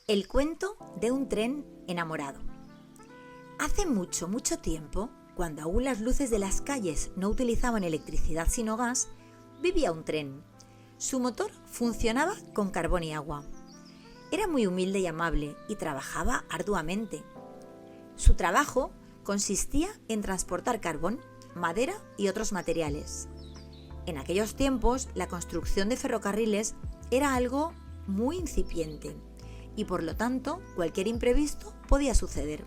El cuento de un tren enamorado. Hace mucho, mucho tiempo, cuando aún las luces de las calles no utilizaban electricidad sino gas, vivía un tren. Su motor funcionaba con carbón y agua. Era muy humilde y amable y trabajaba arduamente. Su trabajo consistía en transportar carbón, madera y otros materiales. En aquellos tiempos, la construcción de ferrocarriles era algo muy incipiente y por lo tanto cualquier imprevisto podía suceder.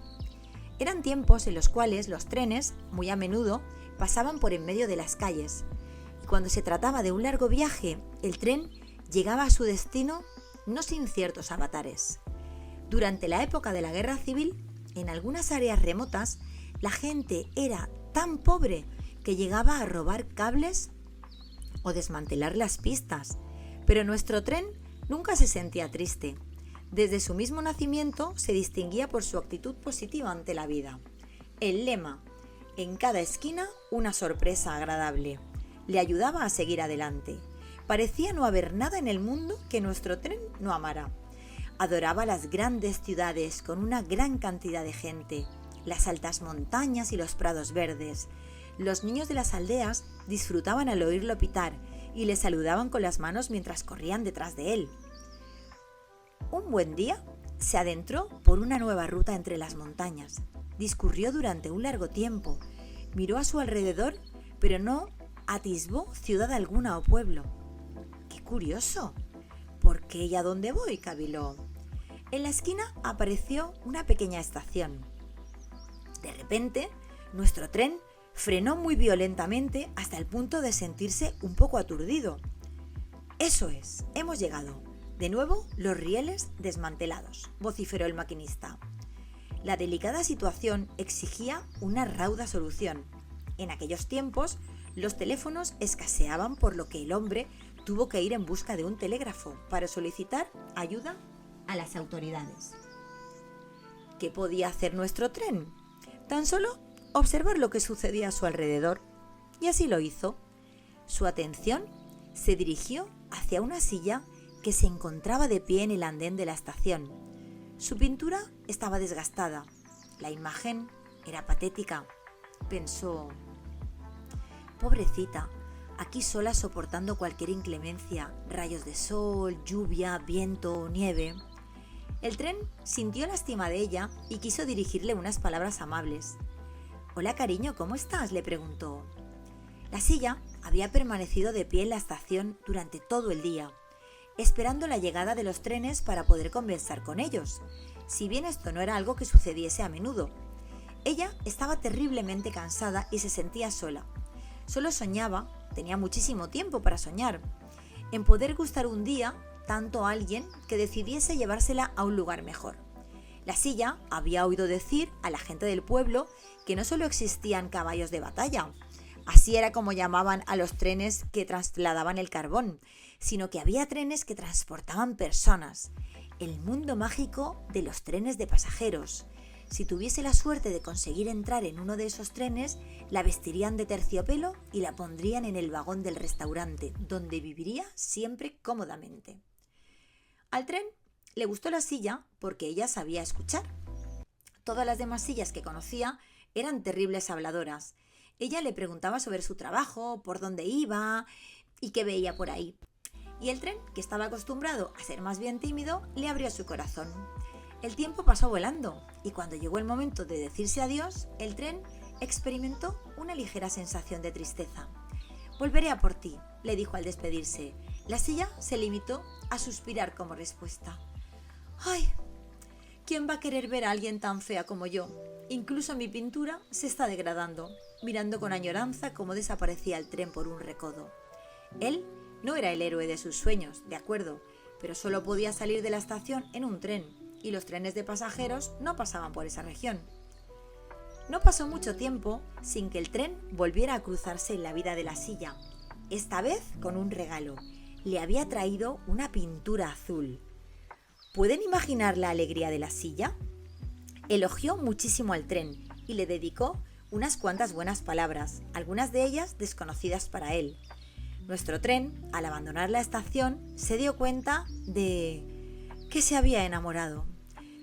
Eran tiempos en los cuales los trenes, muy a menudo, pasaban por en medio de las calles y cuando se trataba de un largo viaje, el tren llegaba a su destino no sin ciertos avatares. Durante la época de la Guerra Civil, en algunas áreas remotas, la gente era tan pobre que llegaba a robar cables o desmantelar las pistas, pero nuestro tren nunca se sentía triste. Desde su mismo nacimiento se distinguía por su actitud positiva ante la vida. El lema, en cada esquina una sorpresa agradable, le ayudaba a seguir adelante. Parecía no haber nada en el mundo que nuestro tren no amara. Adoraba las grandes ciudades con una gran cantidad de gente, las altas montañas y los prados verdes. Los niños de las aldeas disfrutaban al oírlo pitar y le saludaban con las manos mientras corrían detrás de él. Un buen día se adentró por una nueva ruta entre las montañas. Discurrió durante un largo tiempo. Miró a su alrededor, pero no atisbó ciudad alguna o pueblo. ¡Qué curioso! ¿Por qué y a dónde voy?, caviló. En la esquina apareció una pequeña estación. De repente, nuestro tren frenó muy violentamente hasta el punto de sentirse un poco aturdido. «Eso es, hemos llegado. De nuevo, los rieles desmantelados», vociferó el maquinista. La delicada situación exigía una rauda solución. En aquellos tiempos, los teléfonos escaseaban, por lo que el hombre tuvo que ir en busca de un telégrafo para solicitar ayuda a las autoridades. ¿Qué podía hacer nuestro tren? Tan solo observar lo que sucedía a su alrededor, y así lo hizo. Su atención se dirigió hacia una silla que se encontraba de pie en el andén de la estación. Su pintura estaba desgastada. La imagen era patética. Pensó: pobrecita, aquí sola soportando cualquier inclemencia, rayos de sol, lluvia, viento o nieve. El tren sintió lástima de ella y quiso dirigirle unas palabras amables. «Hola, cariño, ¿cómo estás?», le preguntó. La silla había permanecido de pie en la estación durante todo el día, esperando la llegada de los trenes para poder conversar con ellos, si bien esto no era algo que sucediese a menudo. Ella estaba terriblemente cansada y se sentía sola. Solo soñaba, tenía muchísimo tiempo para soñar, en poder gustar un día tanto a alguien que decidiese llevársela a un lugar mejor. La silla había oído decir a la gente del pueblo que no solo existían caballos de batalla, así era como llamaban a los trenes que trasladaban el carbón, sino que había trenes que transportaban personas. El mundo mágico de los trenes de pasajeros. Si tuviese la suerte de conseguir entrar en uno de esos trenes, la vestirían de terciopelo y la pondrían en el vagón del restaurante, donde viviría siempre cómodamente. Al tren le gustó la silla porque ella sabía escuchar. Todas las demás sillas que conocía eran terribles habladoras. Ella le preguntaba sobre su trabajo, por dónde iba y qué veía por ahí. Y el tren, que estaba acostumbrado a ser más bien tímido, le abrió su corazón. El tiempo pasó volando y cuando llegó el momento de decirse adiós, el tren experimentó una ligera sensación de tristeza. «Volveré a por ti», le dijo al despedirse. La silla se limitó a suspirar como respuesta. «Ay, ¿quién va a querer ver a alguien tan fea como yo? Incluso mi pintura se está degradando», mirando con añoranza cómo desaparecía el tren por un recodo. Él no era el héroe de sus sueños, de acuerdo, pero solo podía salir de la estación en un tren, y los trenes de pasajeros no pasaban por esa región. No pasó mucho tiempo sin que el tren volviera a cruzarse en la vida de la silla, esta vez con un regalo. Le había traído una pintura azul. ¿Pueden imaginar la alegría de la silla? Elogió muchísimo al tren y le dedicó unas cuantas buenas palabras, algunas de ellas desconocidas para él. Nuestro tren, al abandonar la estación, se dio cuenta de que se había enamorado.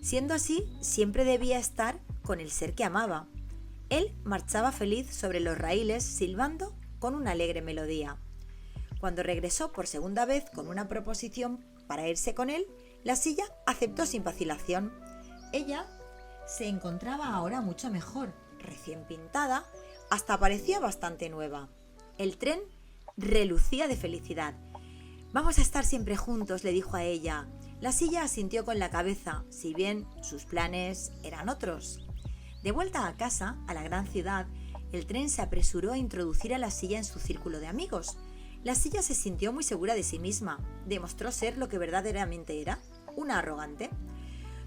Siendo así, siempre debía estar con el ser que amaba. Él marchaba feliz sobre los raíles silbando con una alegre melodía. Cuando regresó por segunda vez con una proposición para irse con él, la silla aceptó sin vacilación. Ella se encontraba ahora mucho mejor, recién pintada, hasta parecía bastante nueva. El tren relucía de felicidad. «Vamos a estar siempre juntos», le dijo a ella. La silla asintió con la cabeza, si bien sus planes eran otros. De vuelta a casa, a la gran ciudad, el tren se apresuró a introducir a la silla en su círculo de amigos. La silla se sintió muy segura de sí misma. Demostró ser lo que verdaderamente era, una arrogante.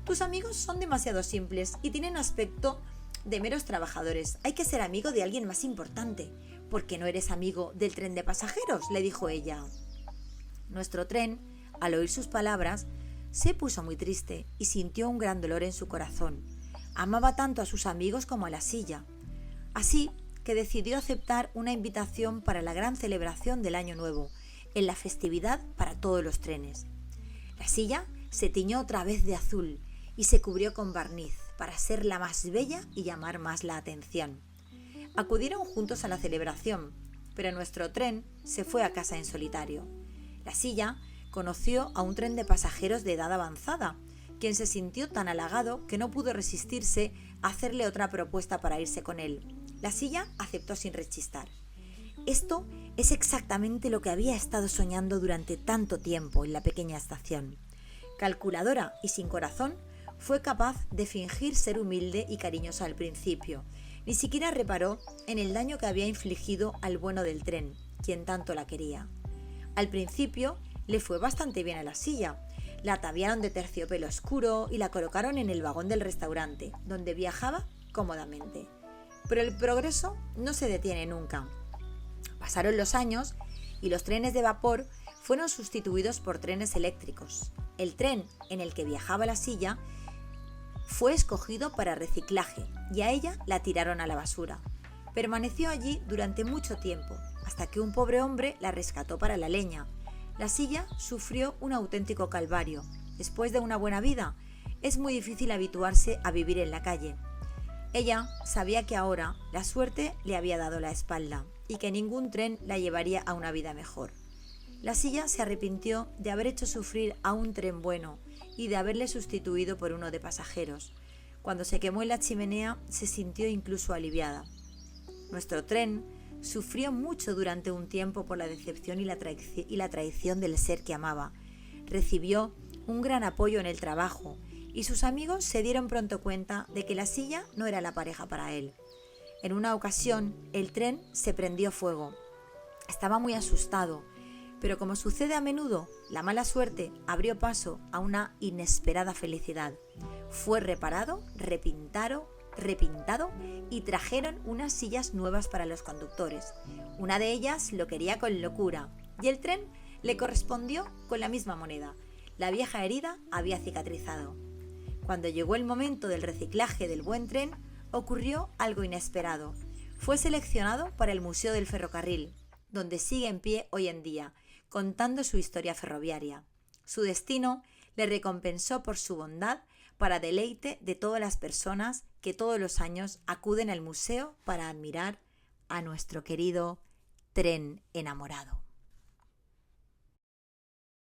«Tus amigos son demasiado simples y tienen aspecto de meros trabajadores. Hay que ser amigo de alguien más importante. ¿Por qué no eres amigo del tren de pasajeros?», le dijo ella. Nuestro tren, al oír sus palabras, se puso muy triste y sintió un gran dolor en su corazón. Amaba tanto a sus amigos como a la silla. Así que decidió aceptar una invitación para la gran celebración del Año Nuevo, en la festividad para todos los trenes. La silla se tiñó otra vez de azul y se cubrió con barniz para ser la más bella y llamar más la atención. Acudieron juntos a la celebración, pero nuestro tren se fue a casa en solitario. La silla conoció a un tren de pasajeros de edad avanzada, quien se sintió tan halagado que no pudo resistirse a hacerle otra propuesta para irse con él. La silla aceptó sin rechistar. Esto es exactamente lo que había estado soñando durante tanto tiempo en la pequeña estación. Calculadora y sin corazón, fue capaz de fingir ser humilde y cariñosa al principio. Ni siquiera reparó en el daño que había infligido al bueno del tren, quien tanto la quería. Al principio le fue bastante bien a la silla. La ataviaron de terciopelo oscuro y la colocaron en el vagón del restaurante, donde viajaba cómodamente. Pero el progreso no se detiene nunca. Pasaron los años y los trenes de vapor fueron sustituidos por trenes eléctricos. El tren en el que viajaba la silla fue escogido para reciclaje y a ella la tiraron a la basura. Permaneció allí durante mucho tiempo, hasta que un pobre hombre la rescató para la leña. La silla sufrió un auténtico calvario. Después de una buena vida, es muy difícil habituarse a vivir en la calle. Ella sabía que ahora la suerte le había dado la espalda y que ningún tren la llevaría a una vida mejor. La silla se arrepintió de haber hecho sufrir a un tren bueno y de haberle sustituido por uno de pasajeros. Cuando se quemó en la chimenea, se sintió incluso aliviada. Nuestro tren sufrió mucho durante un tiempo por la decepción y la traición del ser que amaba. Recibió un gran apoyo en el trabajo y sus amigos se dieron pronto cuenta de que la silla no era la pareja para él. En una ocasión, el tren se prendió fuego. Estaba muy asustado, pero como sucede a menudo, la mala suerte abrió paso a una inesperada felicidad. Fue reparado, repintado y trajeron unas sillas nuevas para los conductores. Una de ellas lo quería con locura y el tren le correspondió con la misma moneda. La vieja herida había cicatrizado. Cuando llegó el momento del reciclaje del buen tren, ocurrió algo inesperado. Fue seleccionado para el Museo del Ferrocarril, donde sigue en pie hoy en día, contando su historia ferroviaria. Su destino le recompensó por su bondad para deleite de todas las personas que todos los años acuden al museo para admirar a nuestro querido tren enamorado.